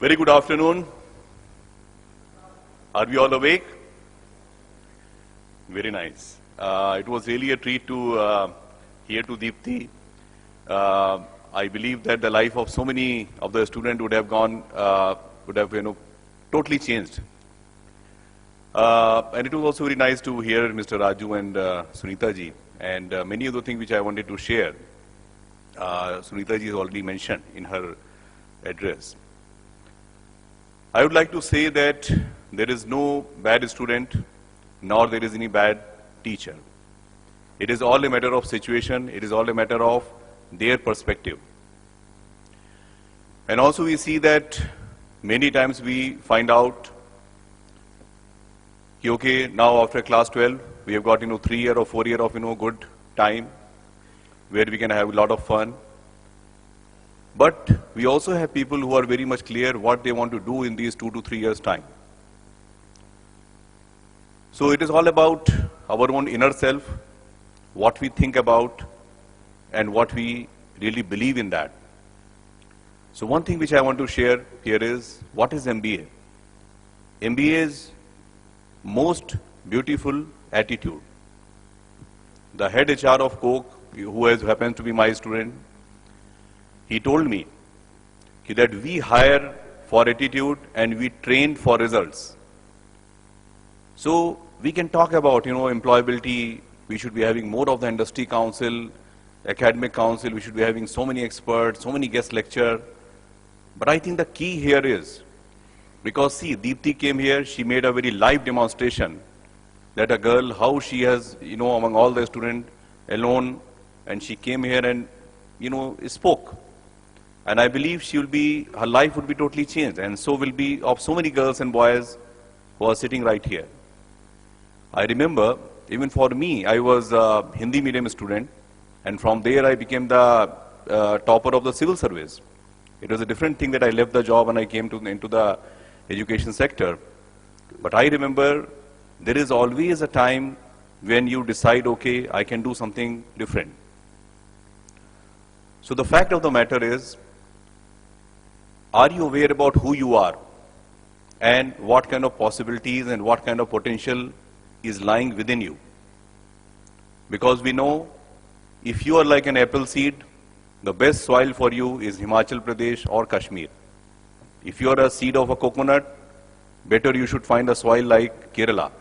Very good afternoon. Are we all awake? Very nice. It was really a treat to hear to Deepti. I believe that the life of so many of the students would have gone, totally changed. And it was also very nice to hear Mr. Raju and Sunita ji, and many of the things which I wanted to share. Sunita ji has already mentioned in her address. I would like to say that there is no bad student, nor there is any bad teacher. It is all a matter of situation. It is all a matter of their perspective. And also we see that many times we find out, okay, now after class 12, we have got 3 year or 4 year of good time, where we can have a lot of fun. But we also have people who are very much clear what they want to do in these 2 to 3 years' time. So it is all about our own inner self, what we think about, and what we really believe in that. So one thing which I want to share here is, what is MBA? MBA's most beautiful attitude. The head HR of Coke, who happens to be my student, he told me that we hire for attitude and we train for results. So we can talk about, employability. We should be having more of the industry council, academic council. We should be having so many experts, so many guest lecture. But I think the key here is, because see, Deepti came here, she made a very live demonstration that a girl, how she has, among all the students alone, and she came here and, spoke. And I believe her life would be totally changed, and so will be of so many girls and boys who are sitting right here. I remember, even for me, I was a Hindi medium student, and from there I became the topper of the civil service. It was a different thing that I left the job and I came into the education sector. But I remember there is always a time when you decide, okay, I can do something different. So the fact of the matter is, are you aware about who you are and what kind of possibilities and what kind of potential is lying within you? Because we know, if you are like an apple seed, the best soil for you is Himachal Pradesh or Kashmir. If you are a seed of a coconut, better you should find a soil like Kerala.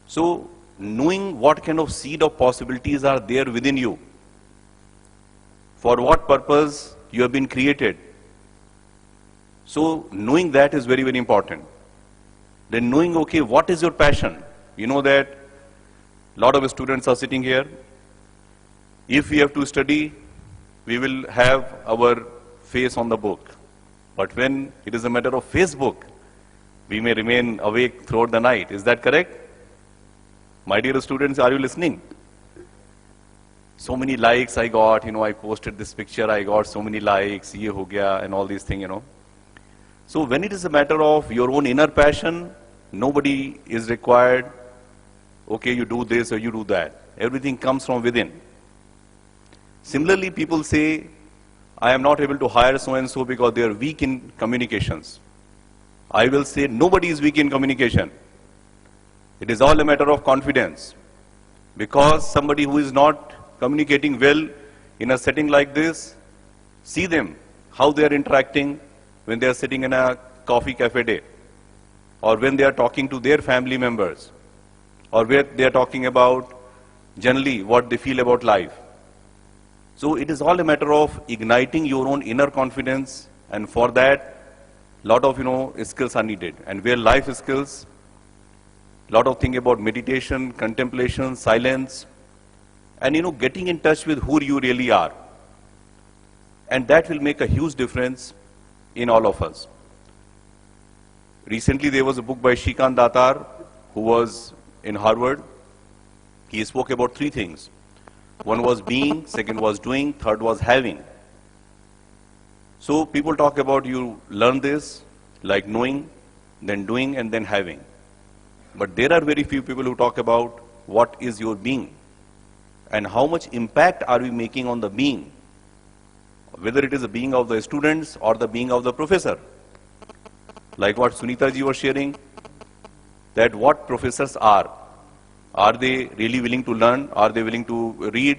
So, knowing what kind of seed of possibilities are there within you, for what purpose you have been created. So, knowing that is very, very important. Then knowing, okay, what is your passion? You know that a lot of students are sitting here. If we have to study, we will have our face on the book. But when it is a matter of Facebook, we may remain awake throughout the night. Is that correct? My dear students, are you listening? So many likes I got, I posted this picture, I got so many likes, ye ho gaya, and all these things, So when it is a matter of your own inner passion, nobody is required, okay, you do this or you do that. Everything comes from within. Similarly, people say, I am not able to hire so-and-so because they are weak in communications. I will say, nobody is weak in communication. It is all a matter of confidence. Because somebody who is not communicating well in a setting like this, see them, how they are interacting when they are sitting in a coffee cafe day, or when they are talking to their family members, or where they are talking about generally what they feel about life. So it is all a matter of igniting your own inner confidence, and for that, lot of skills are needed. And where life skills, lot of thing about meditation, contemplation, silence, and getting in touch with who you really are. And that will make a huge difference in all of us. Recently there was a book by Shrikant Datar, who was in Harvard. He spoke about 3 things. One was being, second was doing, third was having. So people talk about you learn this, like knowing, then doing, and then having. But there are very few people who talk about what is your being and how much impact are we making on the being. whether it is the being of the students or the being of the professor. Like what Sunita ji was sharing, that what professors are. Are they really willing to learn? Are they willing to read?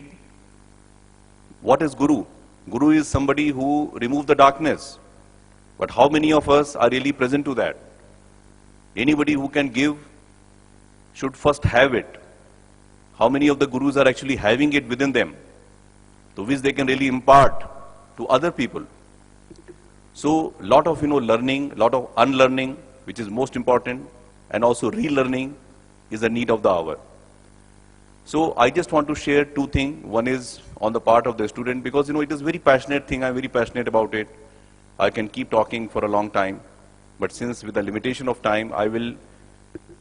What is Guru? Guru is somebody who removes the darkness. But how many of us are really present to that? Anybody who can give should first have it. How many of the Gurus are actually having it within them, to which they can really impart to other people? So, lot of learning, lot of unlearning, which is most important, and also relearning is a need of the hour. So, I just want to share two things. One is on the part of the student, because it is a very passionate thing. I'm very passionate about it. I can keep talking for a long time, but since with the limitation of time, I will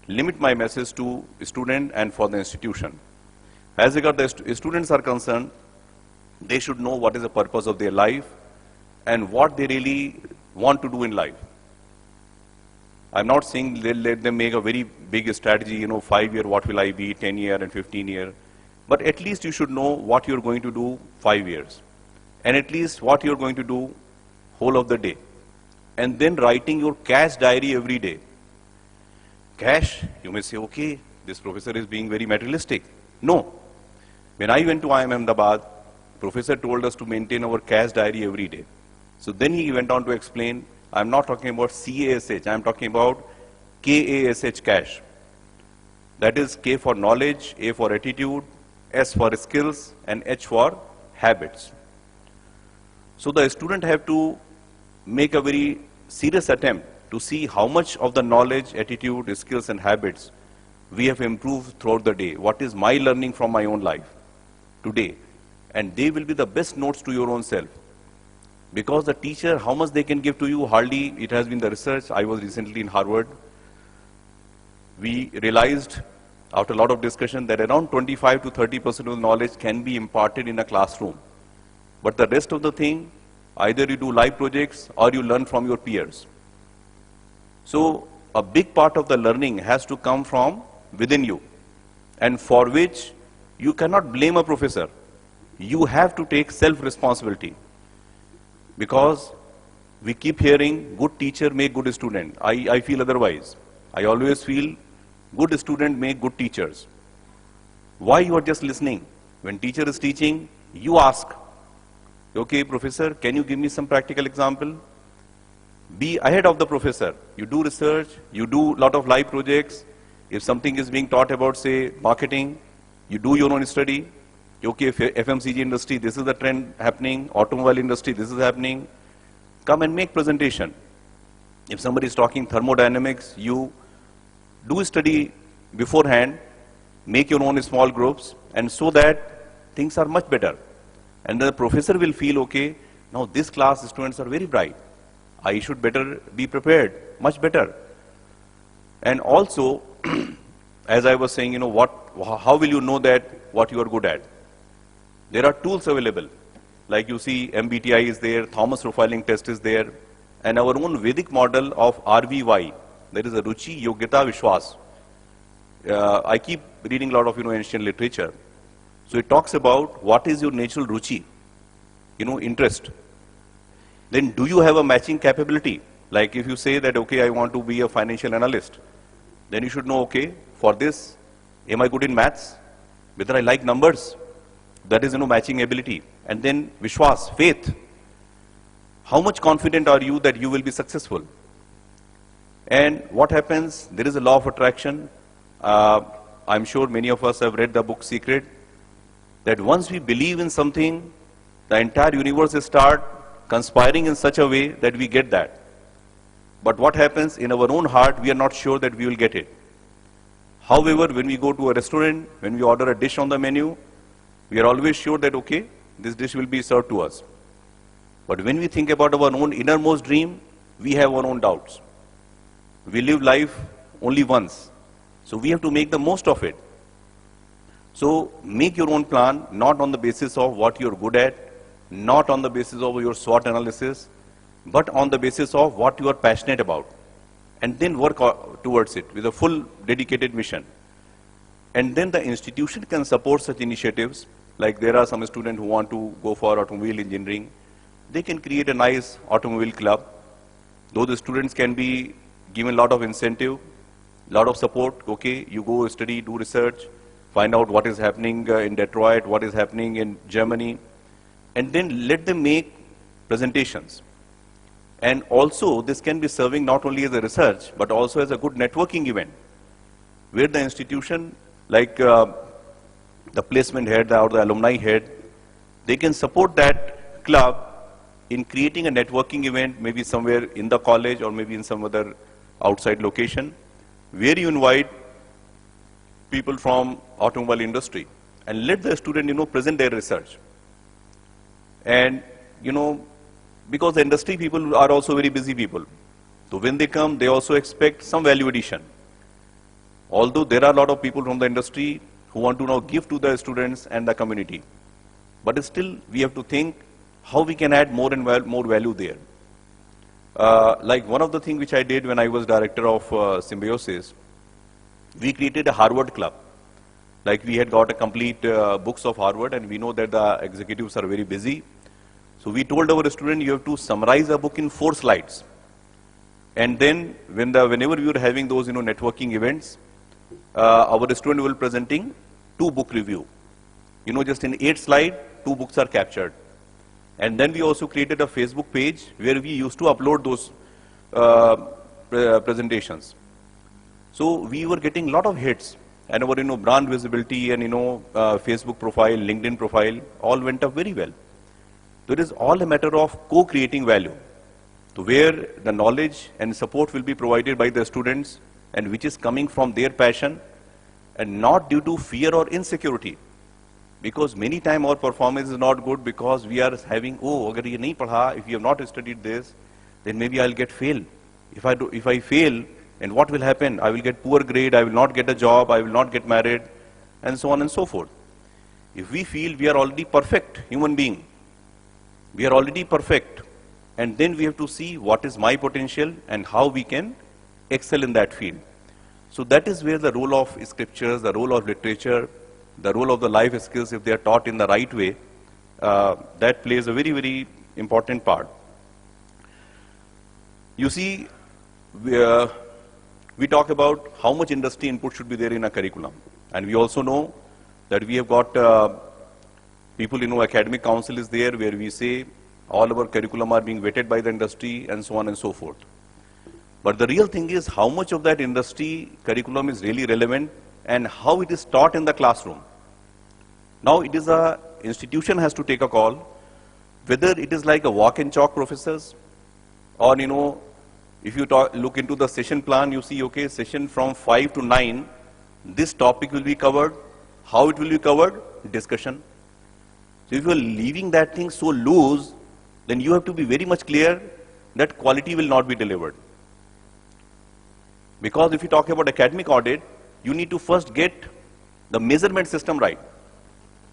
limit my message to student and for the institution. As regards the students are concerned, they should know what is the purpose of their life and what they really want to do in life. I'm not saying let them make a very big strategy, 5-year, what will I be, 10-year and 15-year. But at least you should know what you're going to do 5 years. And at least what you're going to do whole of the day. And then writing your cash diary every day. Cash, you may say, okay, this professor is being very materialistic. No. When I went to IIM Ahmedabad, professor told us to maintain our cash diary every day. So then he went on to explain, I'm not talking about CASH, I'm talking about KASH, cash. That is K for knowledge, A for attitude, S for skills, and H for habits. So the student have to make a very serious attempt to see how much of the knowledge, attitude, skills, and habits we have improved throughout the day. What is my learning from my own life today? And they will be the best notes to your own self. Because the teacher, how much they can give to you, hardly, it has been the research. I was recently in Harvard. We realized, after a lot of discussion, that around 25 to 30% of the knowledge can be imparted in a classroom. But the rest of the thing, either you do live projects or you learn from your peers. So, a big part of the learning has to come from within you, and for which you cannot blame a professor. You have to take self-responsibility. Because we keep hearing, good teacher make good student. I feel otherwise. I always feel good student make good teachers. Why you are just listening? When teacher is teaching, you ask, okay, professor, can you give me some practical example? Be ahead of the professor. You do research, you do lot of live projects. If something is being taught about, say, marketing, you do your own study. Okay, FMCG industry, this is the trend happening. Automobile industry, this is happening. Come and make presentation. If somebody is talking thermodynamics, you do study beforehand, make your own small groups, and so that things are much better. And the professor will feel, okay, now this class students are very bright. I should better be prepared, much better. And also, as I was saying, how will you know that what you are good at? There are tools available. Like you see, MBTI is there, Thomas profiling test is there, and our own Vedic model of RVY. There is a Ruchi, Yogyata, Vishwas. I keep reading a lot of ancient literature. So it talks about what is your natural Ruchi, interest. Then do you have a matching capability? Like if you say that, okay, I want to be a financial analyst, then you should know, okay, for this, am I good in maths? Whether I like numbers? That is, matching ability. And then Vishwas, faith. How much confident are you that you will be successful? And what happens? There is a law of attraction. I'm sure many of us have read the book Secret. That once we believe in something, the entire universe will start conspiring in such a way that we get that. But what happens in our own heart, we are not sure that we will get it. However, when we go to a restaurant, when we order a dish on the menu, we are always sure that, okay, this dish will be served to us. But when we think about our own innermost dream, we have our own doubts. We live life only once. So we have to make the most of it. So make your own plan, not on the basis of what you're good at, not on the basis of your SWOT analysis, but on the basis of what you are passionate about. And then work towards it with a full dedicated mission. And then the institution can support such initiatives. Like there are some students who want to go for automobile engineering, they can create a nice automobile club. Those students can be given a lot of incentive, lot of support. Okay, you go study, do research, find out what is happening in Detroit, what is happening in Germany, and then let them make presentations. And also, this can be serving not only as a research, but also as a good networking event, where the institution, like the placement head or the alumni head, they can support that club in creating a networking event, maybe somewhere in the college or maybe in some other outside location, where you invite people from automobile industry and let the student, present their research. And, because the industry people are also very busy people. So when they come, they also expect some value addition. Although there are a lot of people from the industry who want to now give to the students and the community. But still, we have to think how we can add more and more value there. Like one of the things which I did when I was director of Symbiosis, we created a Harvard Club. Like we had got a complete books of Harvard, and we know that the executives are very busy. So we told our student, you have to summarize a book in 4 slides. And then whenever we were having those networking events, our student will presenting 2 book review. Just in 8 slides, 2 books are captured. And then we also created a Facebook page where we used to upload those presentations. So we were getting a lot of hits, and our brand visibility and Facebook profile, LinkedIn profile, all went up very well. So it is all a matter of co-creating value, to where the knowledge and support will be provided by the students, and which is coming from their passion, and not due to fear or insecurity. Because many times our performance is not good because we are having, agar ye nahi padha, if you have not studied this, then maybe I'll get fail. If I fail, and what will happen? I will get poor grade, I will not get a job, I will not get married, and so on and so forth. If we feel we are already perfect human being, we are already perfect, and then we have to see what is my potential and how we can excel in that field. So that is where the role of scriptures, the role of literature, the role of the life skills, if they are taught in the right way, that plays a very, very important part. You see, we talk about how much industry input should be there in a curriculum. And we also know that we have got people, academic council is there, where we say all our curriculum are being vetted by the industry and so on and so forth. But the real thing is how much of that industry curriculum is really relevant and how it is taught in the classroom. Now it is a institution has to take a call, whether it is like a walk and chalk professors, or if you look into the session plan, you see, okay, session from 5 to 9, this topic will be covered. How it will be covered? Discussion. So if you are leaving that thing so loose, then you have to be very much clear that quality will not be delivered. Because if you talk about academic audit, you need to first get the measurement system right.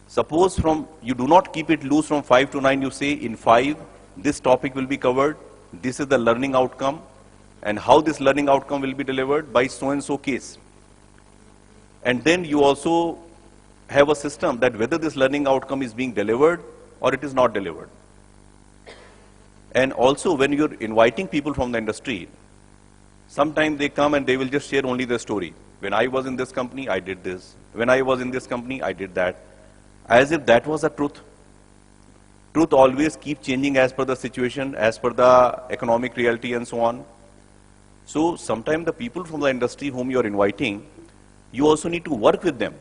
Suppose you do not keep it loose from 5 to 9, you say in 5, this topic will be covered, this is the learning outcome, and how this learning outcome will be delivered by so-and-so case. And then you also have a system that whether this learning outcome is being delivered or it is not delivered. And also when you're inviting people from the industry, sometimes they come and they will just share only their story. When I was in this company, I did this. When I was in this company, I did that. As if that was the truth. Truth always keeps changing as per the situation, as per the economic reality and so on. So sometimes the people from the industry whom you are inviting, you also need to work with them.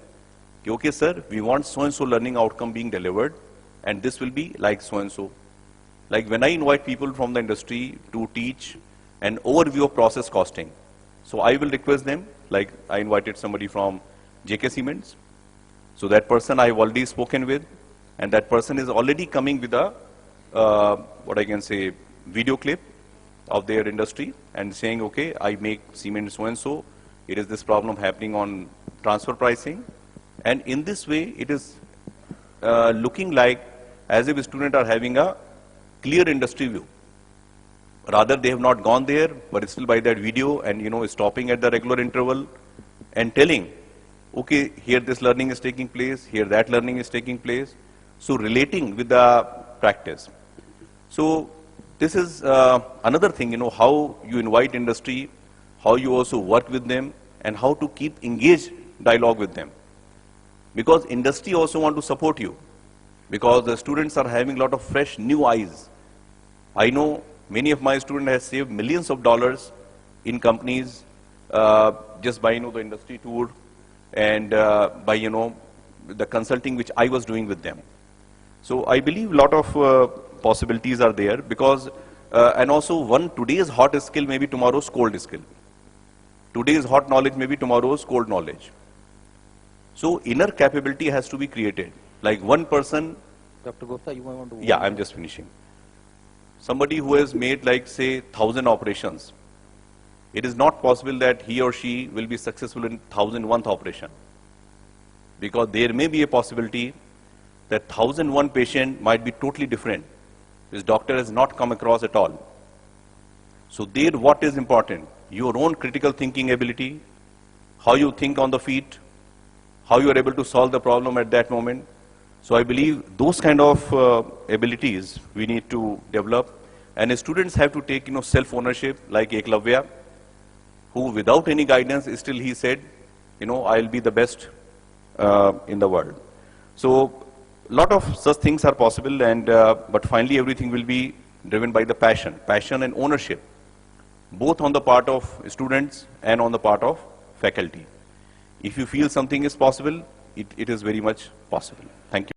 Okay, sir, we want so-and-so learning outcome being delivered, and this will be like so-and-so. Like when I invite people from the industry to teach an overview of process costing, so I will request them, like I invited somebody from JK Cements. So that person I have already spoken with, and that person is already coming with a, what I can say, video clip of their industry and saying, okay, I make cement so-and-so, it is this problem happening on transfer pricing. And in this way, it is looking like as if students are having a clear industry view. Rather, they have not gone there, but still by that video and stopping at the regular interval and telling, okay, here this learning is taking place, here that learning is taking place. So relating with the practice. So this is another thing, you know, how you invite industry, how you also work with them, and how to keep engaged dialogue with them. Because industry also want to support you, because the students are having a lot of fresh new eyes. I know many of my students have saved millions of dollars in companies just by, you know, the industry tour and by, you know, the consulting which I was doing with them. So I believe a lot of possibilities are there, because and also one today's hot skill may be tomorrow's cold skill. Today's hot knowledge may be tomorrow's cold knowledge. So inner capability has to be created. Like one person. Dr. Gupta, you want to? Yeah, I'm just finishing. Somebody who has made, like, say, 1,000 operations, it is not possible that he or she will be successful in 1,001th operation. Because there may be a possibility that 1,001 patient might be totally different. His doctor has not come across at all. So there, what is important? Your own critical thinking ability, how you think on the feet, how you are able to solve the problem at that moment. So I believe those kind of abilities we need to develop, and students have to take, you know, self-ownership, like Eklavya, who without any guidance, still he said, you know, I'll be the best in the world. So a lot of such things are possible, and but finally everything will be driven by the passion and ownership, both on the part of students and on the part of faculty. If you feel something is possible, it is very much possible. Thank you.